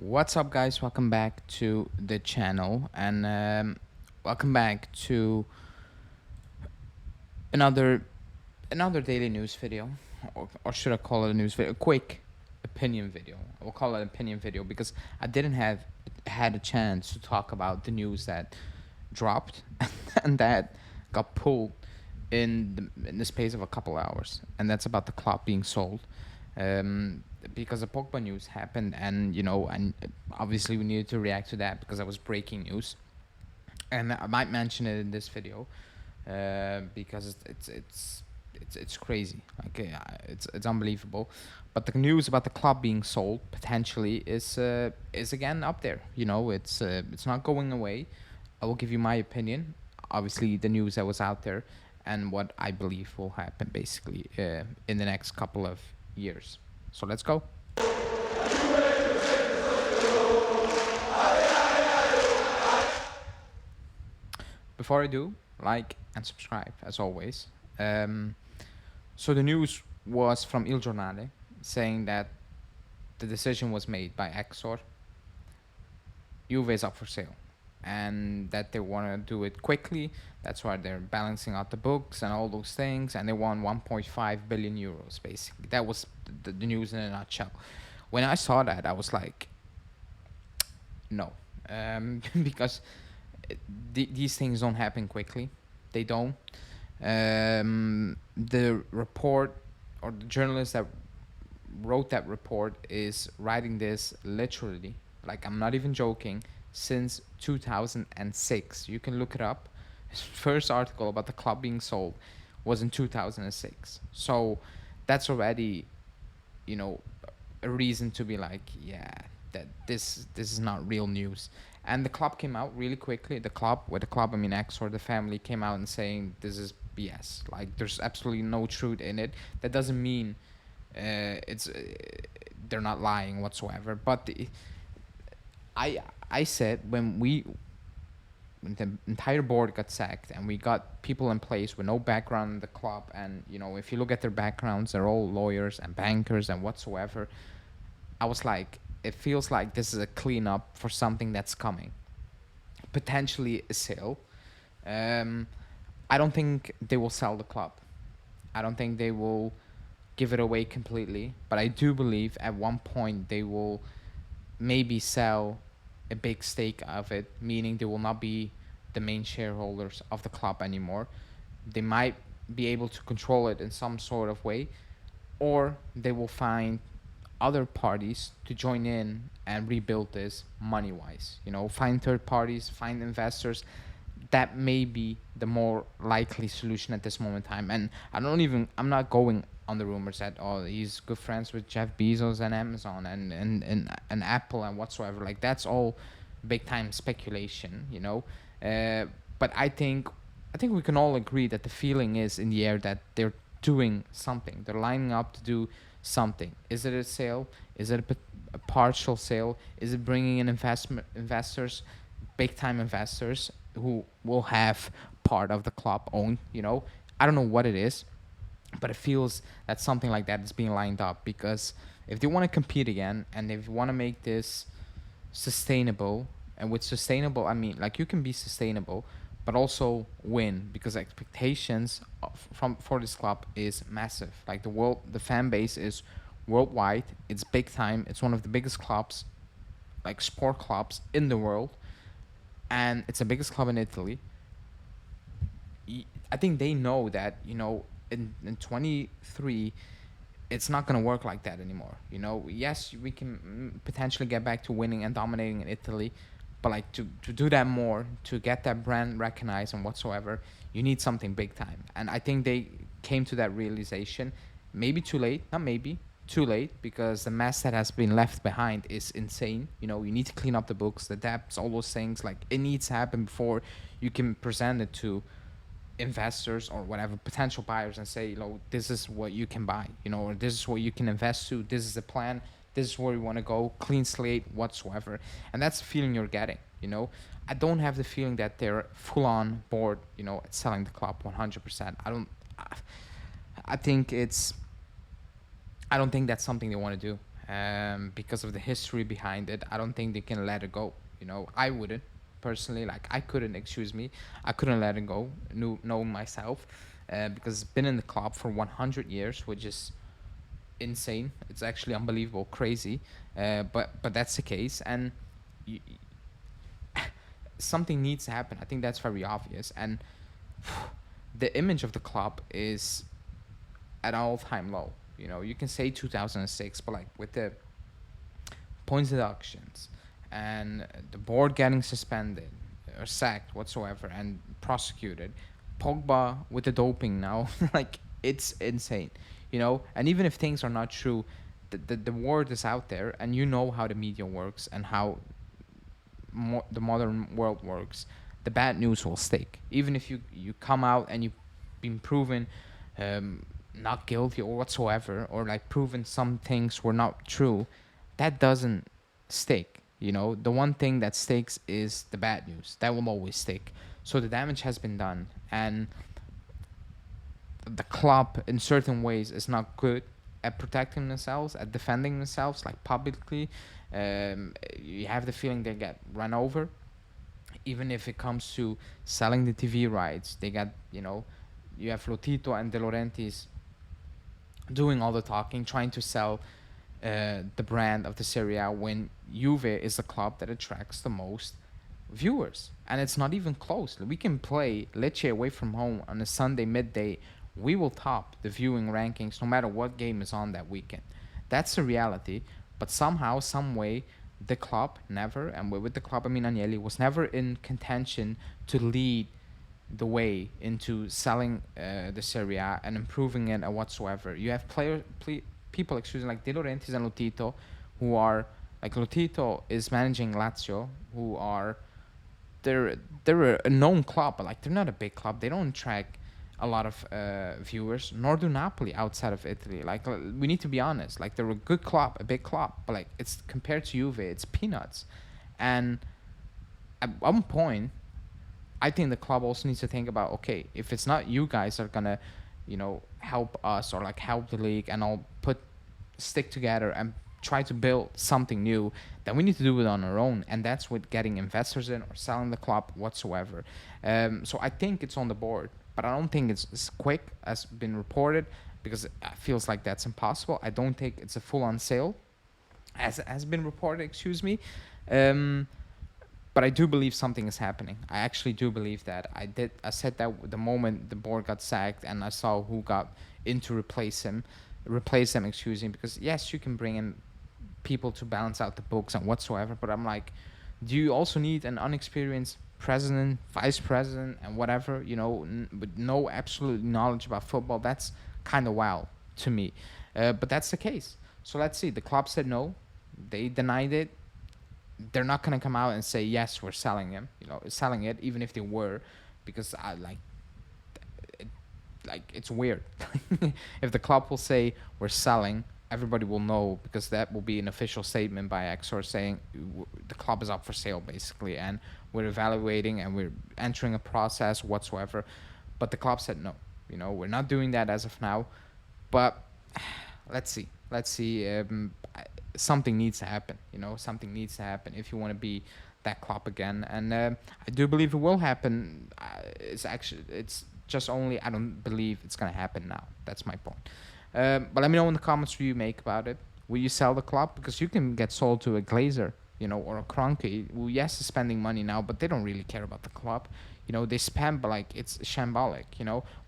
What's up, guys? Welcome back to the channel, and welcome back to another another daily news video, or should I call it a news video? A quick opinion video. I will call it an opinion video because I didn't have had a chance to talk about the news that dropped and that got pulled in the space of a couple hours, and that's about the club being sold. Because the Pogba news happened, and obviously we needed to react to that because that was breaking news, and I might mention it in this video, because it's crazy, like it's unbelievable. But the news about the club being sold potentially is again up there. It's not going away. I will give you my opinion, obviously the news that was out there, and what I believe will happen basically in the next couple of years. So let's go. Before I do, like and subscribe as always. So the news was from Il Giornale saying that the decision was made by Exor. Juve is up for sale, and that they want to do it quickly. That's why they're balancing out the books and all those things, and they won 1.5 billion euros basically. That was the news in a nutshell. When I saw that, I was like, no, because these things don't happen quickly. They don't. The report, or the journalist that wrote that report, is writing this literally, like I'm not even joking, since 2006. You can look it up. His first article about the club being sold was in 2006. So that's already, you know, a reason to be like, yeah, that this is not real news. And the club came out really quickly. With the club I mean X, or the family, came out and saying this is BS. Like there's absolutely no truth in it. That doesn't mean it's they're not lying whatsoever. But I said when the entire board got sacked and we got people in place with no background in the club, and if you look at their backgrounds, they're all lawyers and bankers and whatsoever. I was like, it feels like this is a cleanup for something that's coming, potentially a sale. I don't think they will sell the club. I don't think they will give it away completely, but I do believe at one point they will maybe sell a big stake of it, meaning they will not be the main shareholders of the club anymore. They might be able to control it in some sort of way, or they will find other parties to join in and rebuild this money wise. Find third parties, find investors. That may be the more likely solution at this moment in time. And I'm not going on the rumors that he's good friends with Jeff Bezos and Amazon and Apple and whatsoever. Like that's all big time speculation. But I think we can all agree that the feeling is in the air that they're doing something. They're lining up to do something. Is it a sale? Is it a partial sale? Is it bringing in investors, big time investors who will have part of the club owned? I don't know what it is, but it feels that something like that is being lined up, because if they want to compete again and if you want to make this sustainable, and with sustainable I mean like you can be sustainable but also win, because expectations for this club is massive. Like the fan base is worldwide. It's big time. It's one of the biggest clubs, like sport clubs in the world, and it's the biggest club in Italy. I think they know that in 23 it's not going to work like that anymore. Yes, we can potentially get back to winning and dominating in Italy, but like to do that more, to get that brand recognized and whatsoever, you need something big time. And I think they came to that realization maybe too late. Not maybe, too late, because the mess that has been left behind is insane. You need to clean up the books, the debts, all those things. Like it needs to happen before you can present it to investors or whatever potential buyers and say, this is what you can buy, or this is what you can invest to. This is the plan. This is where we want to go. Clean slate whatsoever. And that's the feeling you're getting. I don't have the feeling that they're full on board, at selling the club 100%. I think it's I don't think that's something they want to do. because of the history behind it. I don't think they can let it go. I wouldn't personally. Like I couldn't. Excuse me. I couldn't let it go. Know myself, because it's been in the club for 100 years, which is insane. It's actually unbelievable, crazy. But that's the case, and y something needs to happen. I think that's very obvious, and the image of the club is at an all-time low. You can say 2006, but like with the points deductions and the board getting suspended or sacked whatsoever and prosecuted, Pogba with the doping now, like it's insane. And even if things are not true, the word is out there, and you know how the media works and how the modern world works. The bad news will stick, even if you come out and you've been proven not guilty or whatsoever, or like proven some things were not true. That doesn't stick. The one thing that sticks is the bad news. That will always stick. So the damage has been done, and the club in certain ways is not good at protecting themselves, at defending themselves, like publicly. You have the feeling they get run over. Even if it comes to selling the TV rights, they got, you have Lotito and De Laurentiis doing all the talking, trying to sell the brand of the Serie A, when Juve is the club that attracts the most viewers. And it's not even close. We can play Lecce away from home on a Sunday midday. We will top the viewing rankings no matter what game is on that weekend. That's the reality. But somehow, some way, the club never, and with the club I mean Agnelli, was never in contention to lead the way into selling the Serie A and improving it and whatsoever. You have people, like De Laurentiis and Lotito, who are like, Lotito is managing Lazio, who are they're a known club, but like they're not a big club. They don't attract a lot of viewers, nor do Napoli outside of Italy. Like we need to be honest. Like they're a good club, a big club, but like it's compared to Juve, it's peanuts. And at one point, I think the club also needs to think about, okay, if it's not you guys that are gonna, help us or like help the league and all stick together and try to build something new, then we need to do it on our own, and that's with getting investors in or selling the club whatsoever. So I think it's on the board, but I don't think it's as quick as been reported, because it feels like that's impossible. I don't think it's a full-on sale, as has been reported. Excuse me. But I do believe something is happening. I actually do believe that. I said that the moment the board got sacked and I saw who got in to replace them. Excuse me, because yes, you can bring in people to balance out the books and whatsoever, but I'm like, do you also need an unexperienced president, vice president, and whatever, with no absolute knowledge about football? That's kind of wild to me. But that's the case. So let's see. The club said no. They denied it. They're not going to come out and say, yes, we're selling him, selling it, even if they were, because I it's weird. If the club will say we're selling, everybody will know, because that will be an official statement by Exor saying the club is up for sale, basically, and we're evaluating and we're entering a process whatsoever. But the club said no, we're not doing that as of now. But let's see. Something needs to happen. Something needs to happen if you want to be that club again, and I do believe it will happen. It's just only I don't believe it's gonna happen now. That's my point. But let me know in the comments what you make about it. Will you sell the club? Because you can get sold to a Glazer, or a Kroenke, who yes is spending money now, but they don't really care about the club. They spend, but like it's shambolic.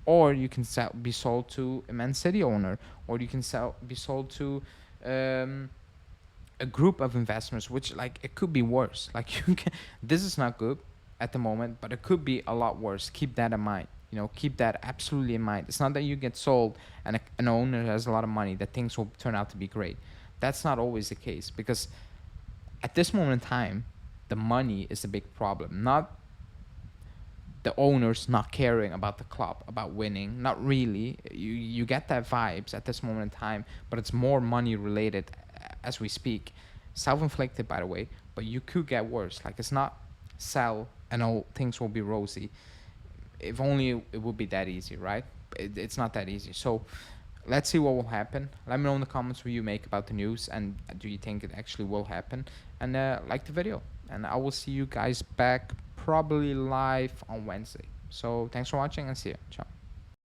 Or you can be sold to a Man City owner, or you can be sold to a group of investors, which like it could be worse. Like this is not good at the moment, but it could be a lot worse. Keep that in mind. Keep that absolutely in mind. It's not that you get sold and an owner has a lot of money that things will turn out to be great. That's not always the case, because at this moment in time, the money is a big problem, not the owners not caring about the club, about winning. Not really. You get that vibes at this moment in time, but it's more money related as we speak. Self-inflicted, by the way, but you could get worse. Like it's not sell and all things will be rosy. If only it would be that easy, right? It's not that easy. So let's see what will happen. Let me know in the comments what you make about the news, and do you think it actually will happen? And like the video. And I will see you guys back probably live on Wednesday. So thanks for watching, and see you. Ciao.